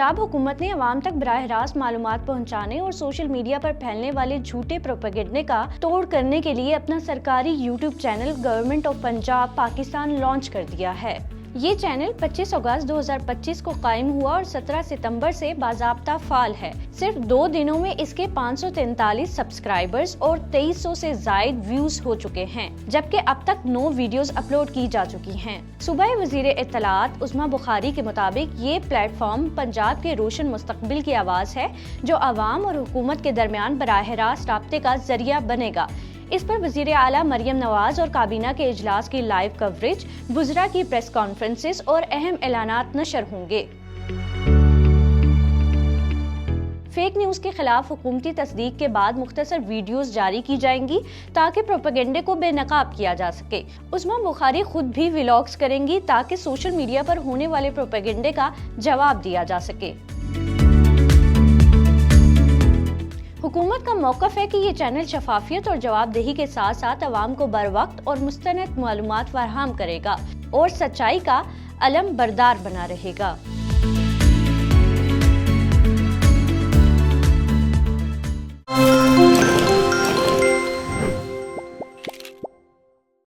पंजाब हुकूमत ने अवाम तक बराह रास्त मालूमात पहुँचाने और सोशल मीडिया पर फैलने वाले झूठे प्रोपेगेंडे का तोड़ करने के लिए अपना सरकारी YouTube channel government of Punjab Pakistan launch कर दिया है। ये चैनल 25 अगस्त 2025 को कायम हुआ और 17 सितंबर से बाज़ाब्ता फाल है। सिर्फ 2 दिनों में इसके 543 सब्सक्राइबर्स और 2300 से जायद व्यूज हो चुके हैं, जबकि अब तक 9 वीडियोस अपलोड की जा चुकी हैं। सूबाई वज़ीर इत्तलात उस्मा बुखारी के मुताबिक ये प्लेटफॉर्म पंजाब के रोशन मुस्तकबिल की आवाज़ है, जो आवाम और हुकूमत के दरमियान बराह रास्त राब्ते का जरिया बनेगा। इस पर वज़ीर आला मरियम नवाज और काबीना के इजलास की लाइव कवरेज, वुज़रा की प्रेस कॉन्फ्रेंसेस और अहम ऐलानात नशर होंगे। फेक न्यूज़ के खिलाफ हुकूमती तस्दीक के बाद मुख्तसर वीडियोस जारी की जाएंगी ताकि प्रोपेगेंडे को बेनकाब किया जा सके। उस्मा बुखारी खुद भी व्लॉग्स करेंगी ताकि सोशल मीडिया पर होने वाले प्रोपेगेंडे का जवाब दिया जा सके। हुकूमत का मौक़िफ़ है कि ये चैनल शफाफियत और जवाबदेही के साथ साथ अवाम को बर वक्त और मुस्तनद मालूमात फराहम करेगा और सच्चाई का अलम बरदार बना रहेगा।